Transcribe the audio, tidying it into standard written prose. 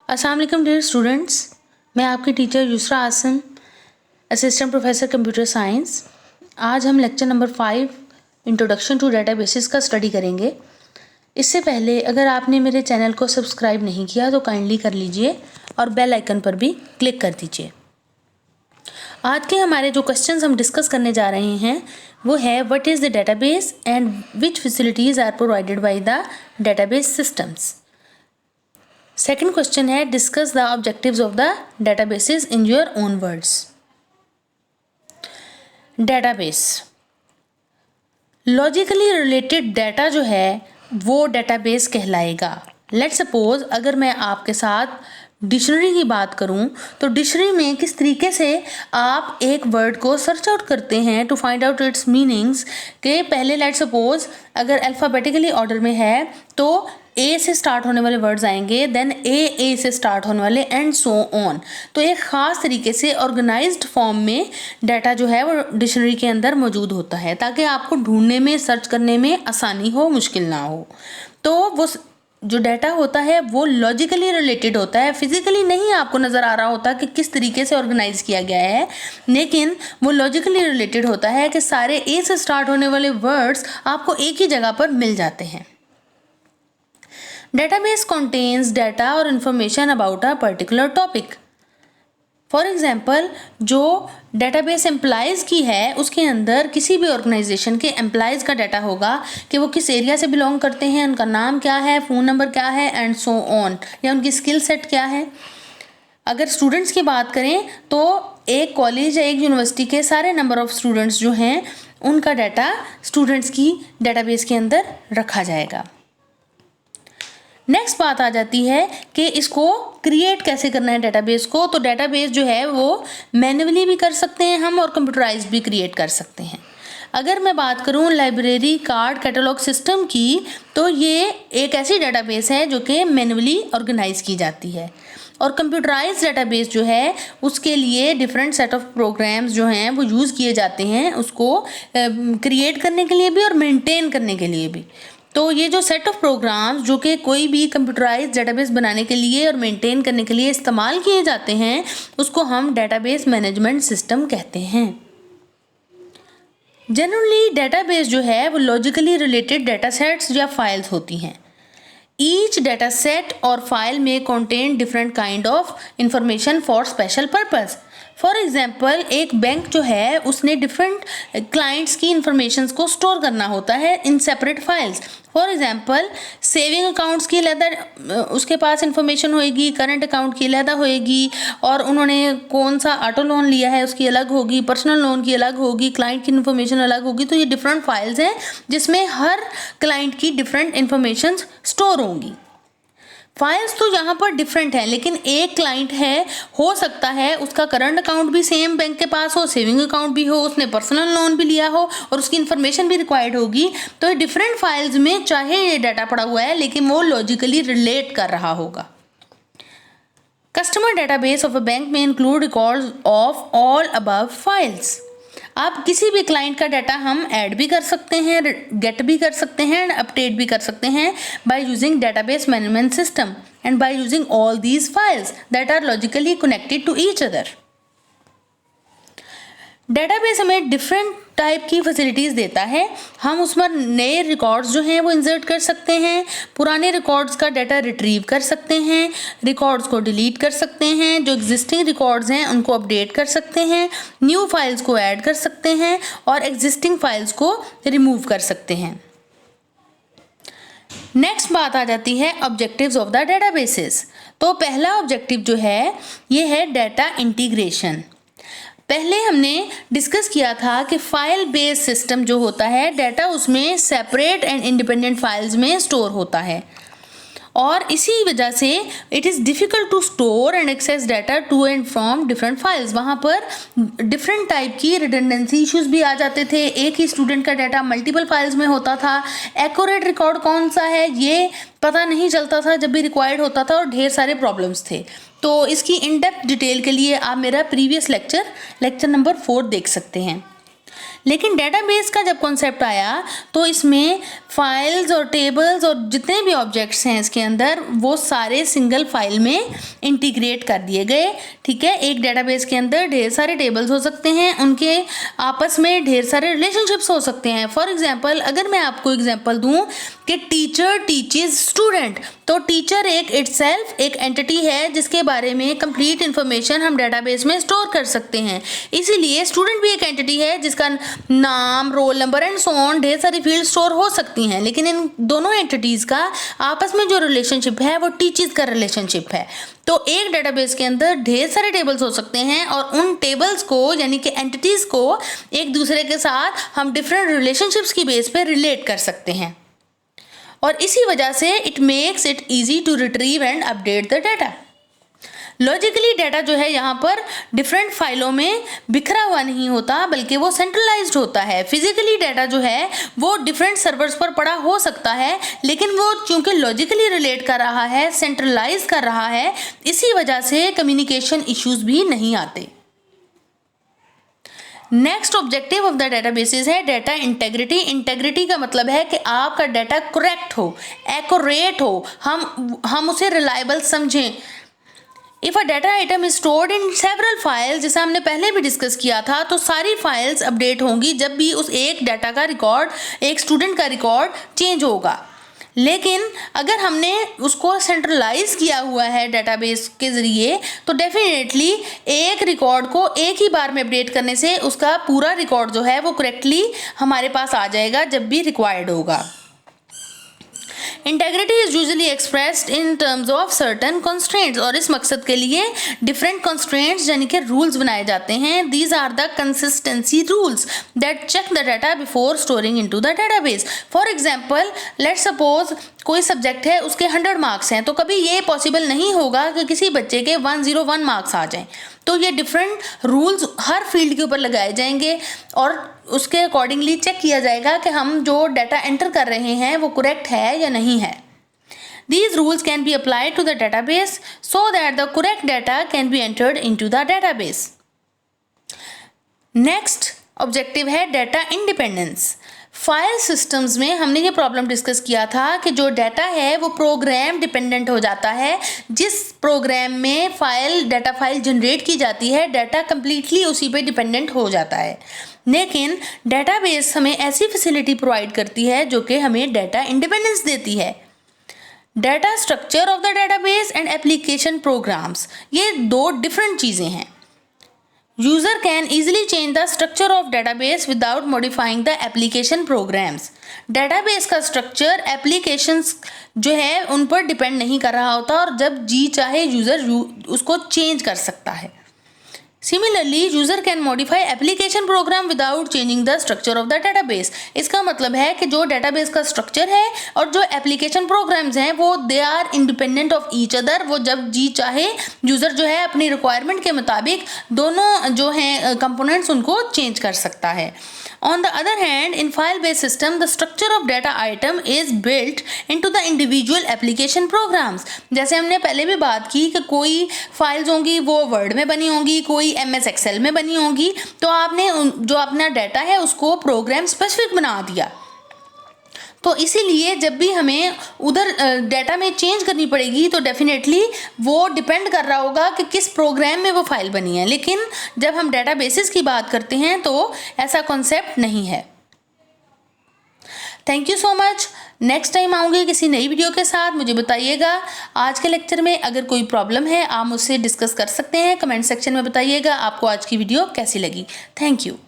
अस्सलाम वालेकुम dear students, मैं आपकी teacher Yusra Asim, assistant professor computer science. आज हम lecture number 5 introduction to databases का स्टडी करेंगे। इससे पहले अगर आपने मेरे चैनल को सब्सक्राइब नहीं किया तो काइंडली कर लीजिए और बेल आइकन पर भी क्लिक कर दीजिए। आज के हमारे जो क्वेश्चंस हम डिस्कस करने जा रहे हैं वो है what is the database and which facilities are provided by the database systems. Second question है discuss the objectives of the databases in your own words. Database logically related data जो है वो डेटाबेस कहलाएगा। लेट्स सपोज अगर मैं आपके साथ dictionary की बात करूं तो डिक्शनरी में किस तरीके से आप एक वर्ड को सर्च आउट करते हैं to find out its meanings के पहले लेट्स सपोज अगर अल्फ़ाबेटिकली ऑर्डर में है तो ए से स्टार्ट होने वाले वर्ड्स आएंगे, देन ए से स्टार्ट होने वाले एंड सो ऑन। तो एक ख़ास तरीके से ऑर्गेनाइज्ड फॉर्म में डाटा जो है वो डिक्शनरी के अंदर मौजूद होता है ताकि आपको ढूंढने में सर्च करने में आसानी हो, मुश्किल ना हो। तो वो जो डाटा होता है वो लॉजिकली रिलेटेड होता है, फिजिकली नहीं आपको नज़र आ रहा होता कि किस तरीके से ऑर्गेनाइज किया गया है, लेकिन वो लॉजिकली रिलेटेड होता है कि सारे ए से स्टार्ट होने वाले वर्ड्स आपको एक ही जगह पर मिल जाते हैं। Database contains data और information about a particular topic. For example, जो database employees की है उसके अंदर किसी भी organization के employees का डाटा होगा कि वो किस एरिया से बिलोंग करते हैं, उनका नाम क्या है, फ़ोन नंबर क्या है एंड सो ऑन, या उनकी स्किल सेट क्या है। अगर स्टूडेंट्स की बात करें तो एक कॉलेज या एक यूनिवर्सिटी के सारे नंबर ऑफ़ स्टूडेंट्स जो हैं उनका डाटा स्टूडेंट्स की डेटाबेस के अंदर रखा जाएगा। नेक्स्ट बात आ जाती है कि इसको क्रिएट कैसे करना है डेटाबेस को। तो डेटाबेस जो है वो मैन्युअली भी कर सकते हैं हम और कंप्यूटराइज भी क्रिएट कर सकते हैं। अगर मैं बात करूं लाइब्रेरी कार्ड कैटलॉग सिस्टम की तो ये एक ऐसी डेटाबेस है जो कि मैन्युअली ऑर्गेनाइज की जाती है, और कंप्यूटराइज डेटाबेस जो है उसके लिए डिफरेंट सेट ऑफ प्रोग्राम्स जो हैं वो यूज़ किए जाते हैं उसको क्रिएट करने के लिए भी और मेंटेन करने के लिए भी। तो ये जो सेट ऑफ प्रोग्राम्स जो कि कोई भी कंप्यूटराइज डेटाबेस बनाने के लिए और मेंटेन करने के लिए इस्तेमाल किए जाते हैं उसको हम डेटाबेस मैनेजमेंट सिस्टम कहते हैं। जनरली डेटाबेस जो है वो लॉजिकली रिलेटेड डेटा सेट्स या फाइल्स होती हैं। ईच डेटा सेट और फाइल में contain different kind of information for special purpose. For example एक बैंक जो है उसने डिफरेंट क्लाइंट्स की इंफॉर्मेशंस को स्टोर करना होता है in separate files. For example saving accounts की अलग उसके पास इंफॉर्मेशन होएगी, करंट अकाउंट की अलग होएगी, और उन्होंने कौन सा ऑटो लोन लिया है उसकी अलग होगी, पर्सनल लोन की अलग होगी, क्लाइंट की इन्फॉर्मेशन अलग होगी। तो ये डिफरेंट फाइल्स हैं जिसमें हर क्लाइंट की डिफरेंट इंफॉर्मेशन स्टोर होंगी। फाइल्स तो यहाँ पर डिफरेंट हैं, लेकिन एक क्लाइंट है, हो सकता है उसका करंट अकाउंट भी सेम बैंक के पास हो, सेविंग अकाउंट भी हो, उसने पर्सनल लोन भी लिया हो और उसकी इन्फॉर्मेशन भी रिक्वायर्ड होगी। तो डिफरेंट फाइल्स में चाहे ये डाटा पड़ा हुआ है लेकिन वो लॉजिकली रिलेट कर रहा होगा। Customer database of a bank में include records of all above files. आप किसी भी क्लाइंट का डाटा हम ऐड भी कर सकते हैं, गेट भी कर सकते हैं एंड अपडेट भी कर सकते हैं by using database management system and by using all these files that are logically connected to each other. Database हमें डिफरेंट टाइप की फैसिलिटीज़ देता है। हम उसमें नए रिकॉर्ड्स जो हैं वो इंसर्ट कर सकते हैं, पुराने रिकॉर्ड्स का डाटा रिट्रीव कर सकते हैं, रिकॉर्ड्स को डिलीट कर सकते हैं, जो एग्जिस्टिंग रिकॉर्ड्स हैं उनको अपडेट कर सकते हैं, न्यू फाइल्स को ऐड कर सकते हैं और एग्जिस्टिंग फाइल्स को रिमूव कर सकते हैं। नेक्स्ट बात आ जाती है ऑब्जेक्टिव्स ऑफ द डेटाबेसेस। तो पहला ऑब्जेक्टिव जो है ये है डाटा इंटीग्रेशन। पहले हमने डिस्कस किया था कि फाइल बेस्ड सिस्टम जो होता है डाटा उसमें सेपरेट एंड इंडिपेंडेंट फाइल्स में स्टोर होता है, और इसी वजह से it is difficult to store and access data to and from different files. वहाँ पर डिफरेंट टाइप की रिडंडेंसी इश्यूज भी आ जाते थे, एक ही स्टूडेंट का डाटा मल्टीपल फाइल्स में होता था, एक्यूरेट रिकॉर्ड कौन सा है ये पता नहीं चलता था जब भी रिक्वायर्ड होता था, और ढेर सारे प्रॉब्लम्स थे। तो इसकी इन डेप्थ डिटेल के लिए आप मेरा प्रीवियस लेक्चर नंबर 4 देख सकते हैं। लेकिन डेटाबेस का जब कॉन्सेप्ट आया तो इसमें फाइल्स और टेबल्स और जितने भी ऑब्जेक्ट्स हैं इसके अंदर वो सारे सिंगल फाइल में इंटीग्रेट कर दिए गए। ठीक है, एक डेटाबेस के अंदर ढेर सारे टेबल्स हो सकते हैं, उनके आपस में ढेर सारे रिलेशनशिप्स हो सकते हैं। फॉर एग्जांपल, अगर मैं आपको एग्जांपल दूं कि टीचर टीचेज स्टूडेंट, तो टीचर एक इटसेल्फ एक एंटिटी है जिसके बारे में कंप्लीट इन्फॉर्मेशन हम डेटाबेस में स्टोर कर सकते हैं। इसीलिए स्टूडेंट भी एक एंटिटी है जिसका नाम, roll number and so on ढेर सारी फील्ड स्टोर हो सकती हैं, लेकिन इन दोनों एंटिटीज का आपस में जो रिलेशनशिप है वो टीचर्स का रिलेशनशिप है। तो एक डेटाबेस के अंदर ढेर सारे टेबल्स हो सकते हैं और उन टेबल्स को यानी कि एंटिटीज को एक दूसरे के साथ हम डिफरेंट रिलेशनशिप्स की बेस पे रिलेट कर सकते हैं, और इसी वजह से it makes it easy to retrieve and update the data. Logically data जो है यहाँ पर डिफरेंट फाइलों में बिखरा हुआ नहीं होता, बल्कि वो सेंट्रलाइज्ड होता है। फिजिकली डाटा जो है वो डिफरेंट सर्वर्स पर पड़ा हो सकता है, लेकिन वो चूंकि लॉजिकली रिलेट कर रहा है, सेंट्रलाइज कर रहा है, इसी वजह से कम्युनिकेशन इश्यूज भी नहीं आते। Next objective of the databases है डाटा इंटेग्रिटी। इंटेग्रिटी का मतलब है कि आपका डाटा करेक्ट हो, एक्यूरेट हो, हम उसे रिलायबल समझें। If a data item is stored in several files, जैसा हमने पहले भी डिस्कस किया था, तो सारी फाइल्स अपडेट होंगी जब भी उस एक डाटा का रिकॉर्ड, एक स्टूडेंट का रिकॉर्ड चेंज होगा। लेकिन अगर हमने उसको सेंट्रलाइज किया हुआ है डेटाबेस के ज़रिए, तो डेफिनेटली एक रिकॉर्ड को एक ही बार में अपडेट करने से उसका पूरा रिकॉर्ड जो है वो करेक्टली हमारे पास आ जाएगा जब भी रिक्वायर्ड होगा। Integrity is usually expressed in terms of certain constraints, और इस मकसद के लिए डिफरेंट कंस्ट्रेंट्स यानी कि रूल्स बनाए जाते हैं। These are the consistency rules that check the data before storing into the database. For example, let's suppose कोई सब्जेक्ट है, उसके 100 मार्क्स हैं, तो कभी ये पॉसिबल नहीं होगा कि किसी बच्चे के 101 मार्क्स आ जाएं। तो ये डिफरेंट रूल्स हर फील्ड के ऊपर लगाए जाएंगे और उसके अकॉर्डिंगली चेक किया जाएगा कि हम जो डाटा एंटर कर रहे हैं वो करेक्ट है या नहीं है। These rules can be applied to the database so that the correct data can be entered into the database. Next objective है डाटा इंडिपेंडेंस। फाइल सिस्टम्स में हमने ये प्रॉब्लम डिस्कस किया था कि जो डाटा है वो प्रोग्राम डिपेंडेंट हो जाता है। जिस प्रोग्राम में डाटा फाइल जनरेट की जाती है, डाटा कंप्लीटली उसी पे डिपेंडेंट हो जाता है। लेकिन डेटाबेस हमें ऐसी फैसिलिटी प्रोवाइड करती है जो कि हमें डाटा इंडिपेंडेंस देती है। Data structure of the database and application programs, ये दो डिफरेंट चीज़ें हैं। User can easily change the structure of database without modifying the application programs. Database का स्ट्रक्चर एप्लीकेशंस जो है उन पर डिपेंड नहीं कर रहा होता, और जब जी चाहे यूज़र उसको चेंज कर सकता है। Similarly, user can modify application program without changing the structure of the database. इसका मतलब है कि जो database का structure है और जो application programs हैं वो they are independent of each other। वो जब जी चाहे user जो है अपनी requirement के मुताबिक दोनों जो हैं components उनको change कर सकता है। On the other hand, in file-based system, the structure of data item is built into the individual application programs. जैसे हमने पहले भी बात की कि कोई फाइल्स होंगी वो वर्ड में बनी होंगी, कोई MS Excel में बनी होंगी, तो आपने जो अपना डाटा है उसको प्रोग्राम स्पेसिफिक बना दिया। तो इसीलिए जब भी हमें उधर डाटा में चेंज करनी पड़ेगी तो डेफिनेटली वो डिपेंड कर रहा होगा कि किस प्रोग्राम में वो फाइल बनी है। लेकिन जब हम डेटाबेसेस की बात करते हैं तो ऐसा कॉन्सेप्ट नहीं है। Thank you so much. Next time आऊँगी किसी नई वीडियो के साथ, मुझे बताइएगा। आज के लेक्चर में अगर कोई प्रॉब्लम है आप मुझसे डिस्कस कर सकते हैं, कमेंट सेक्शन में बताइएगा आपको आज की वीडियो कैसी लगी। Thank you.